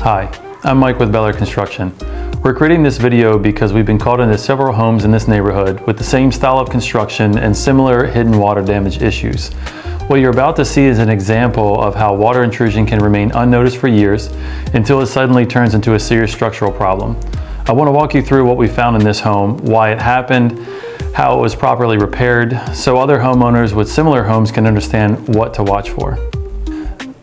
Hi, I'm Mike with Beller Construction. We're creating this video because we've been called into several homes in this neighborhood with the same style of construction and similar hidden water damage issues. What you're about to see is an example of how water intrusion can remain unnoticed for years until it suddenly turns into a serious structural problem. I want to walk you through what we found in this home, why it happened, how it was properly repaired, so other homeowners with similar homes can understand what to watch for.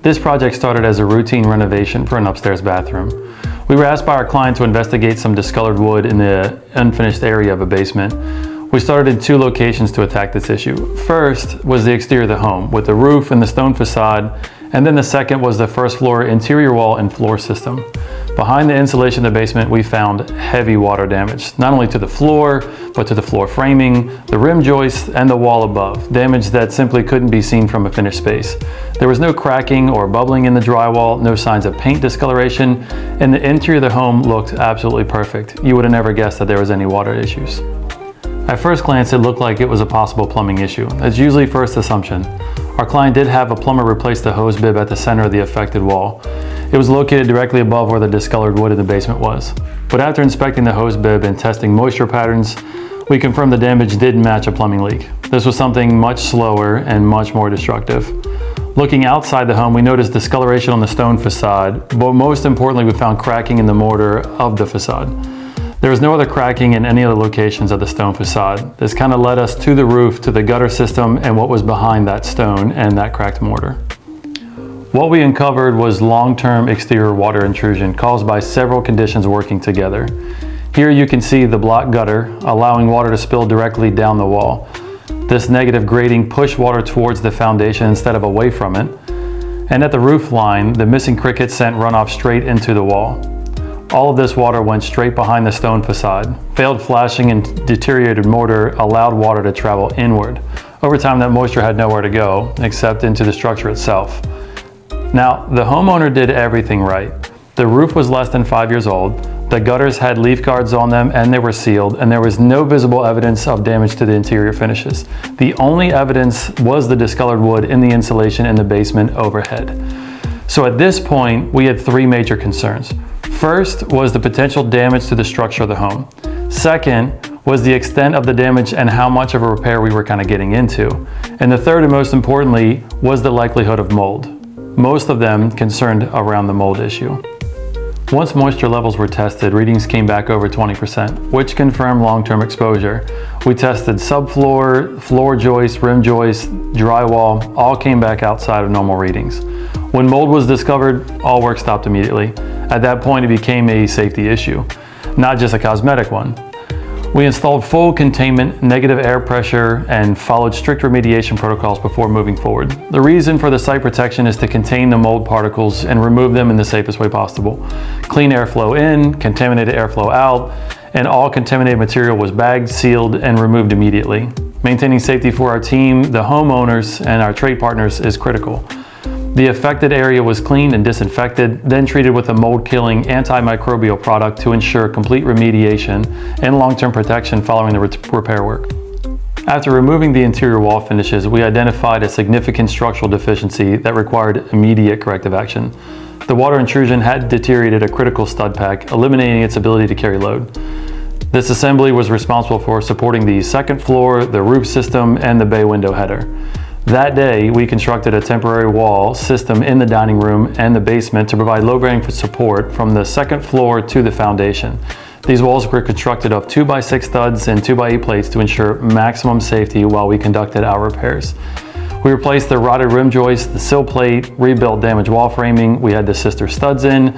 This project started as a routine renovation for an upstairs bathroom. We were asked by our client to investigate some discolored wood in the unfinished area of a basement. We started in two locations to attack this issue. First was the exterior of the home with the roof and the stone facade, and then the second was the first floor interior wall and floor system. Behind the insulation of the basement, we found heavy water damage, not only to the floor, but to the floor framing, the rim joist, and the wall above, damage that simply couldn't be seen from a finished space. There was no cracking or bubbling in the drywall, no signs of paint discoloration, and the interior of the home looked absolutely perfect. You would have never guessed that there was any water issues. At first glance, it looked like it was a possible plumbing issue. That's usually first assumption. Our client did have a plumber replace the hose bib at the center of the affected wall. It was located directly above where the discolored wood in the basement was. But after inspecting the hose bib and testing moisture patterns, we confirmed the damage did match a plumbing leak. This was something much slower and much more destructive. Looking outside the home, we noticed discoloration on the stone facade, but most importantly, we found cracking in the mortar of the facade. There was no other cracking in any other locations of the stone facade. This kind of led us to the roof, to the gutter system, and what was behind that stone and that cracked mortar. What we uncovered was long-term exterior water intrusion caused by several conditions working together. Here you can see the block gutter, allowing water to spill directly down the wall. This negative grading pushed water towards the foundation instead of away from it. And at the roof line, the missing cricket sent runoff straight into the wall. All of this water went straight behind the stone facade. Failed flashing and deteriorated mortar allowed water to travel inward. Over time, that moisture had nowhere to go except into the structure itself. Now, the homeowner did everything right. The roof was less than 5 years old, the gutters had leaf guards on them and they were sealed, and there was no visible evidence of damage to the interior finishes. The only evidence was the discolored wood in the insulation in the basement overhead. So at this point, we had three major concerns. First was the potential damage to the structure of the home. Second was the extent of the damage and how much of a repair we were kind of getting into. And the third and most importantly was the likelihood of mold. Most of them concerned around the mold issue. Once moisture levels were tested, readings came back over 20%, which confirmed long-term exposure. We tested subfloor, floor joists, rim joists, drywall, all came back outside of normal readings. When mold was discovered, all work stopped immediately. At that point, it became a safety issue, not just a cosmetic one. We installed full containment, negative air pressure, and followed strict remediation protocols before moving forward. The reason for the site protection is to contain the mold particles and remove them in the safest way possible. Clean airflow in, contaminated airflow out, and all contaminated material was bagged, sealed, and removed immediately. Maintaining safety for our team, the homeowners, and our trade partners is critical. The affected area was cleaned and disinfected, then treated with a mold-killing antimicrobial product to ensure complete remediation and long-term protection following the repair work. After removing the interior wall finishes, we identified a significant structural deficiency that required immediate corrective action. The water intrusion had deteriorated a critical stud pack, eliminating its ability to carry load. This assembly was responsible for supporting the second floor, the roof system, and the bay window header. That day, we constructed a temporary wall system in the dining room and the basement to provide load-bearing support from the second floor to the foundation. These walls were constructed of 2x6 studs and 2x8 plates to ensure maximum safety while we conducted our repairs. We replaced the rotted rim joist, the sill plate, rebuilt damaged wall framing. We had the sister studs in.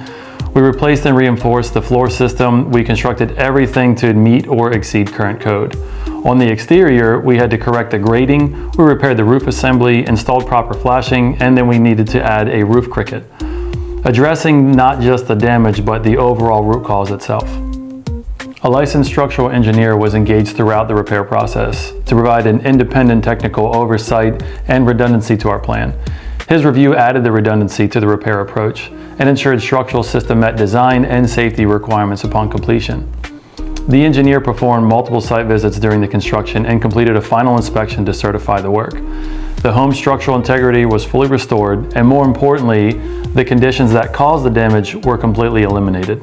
We replaced and reinforced the floor system. We constructed everything to meet or exceed current code. On the exterior, we had to correct the grading, we repaired the roof assembly, installed proper flashing, and then we needed to add a roof cricket, addressing not just the damage, but the overall root cause itself. A licensed structural engineer was engaged throughout the repair process to provide an independent technical oversight and redundancy to our plan. His review added the redundancy to the repair approach and ensured structural system met design and safety requirements upon completion. The engineer performed multiple site visits during the construction and completed a final inspection to certify the work. the home's structural integrity was fully restored, and more importantly, the conditions that caused the damage were completely eliminated.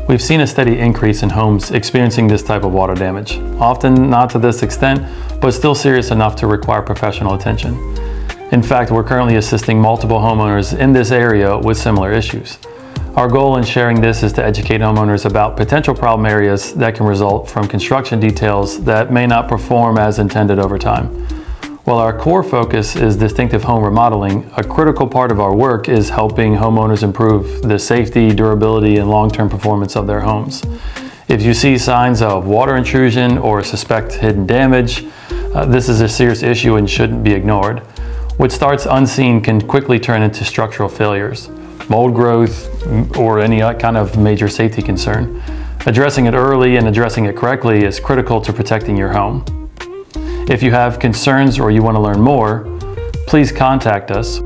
We've seen a steady increase in homes experiencing this type of water damage, often not to this extent, but still serious enough to require professional attention. In fact, we're currently assisting multiple homeowners in this area with similar issues. Our goal in sharing this is to educate homeowners about potential problem areas that can result from construction details that may not perform as intended over time. While our core focus is distinctive home remodeling, a critical part of our work is helping homeowners improve the safety, durability, and long-term performance of their homes. If you see signs of water intrusion or suspect hidden damage, this is a serious issue and shouldn't be ignored. What starts unseen can quickly turn into structural failures, mold growth, or any kind of major safety concern. Addressing it early and addressing it correctly is critical to protecting your home. If you have concerns or you want to learn more, please contact us.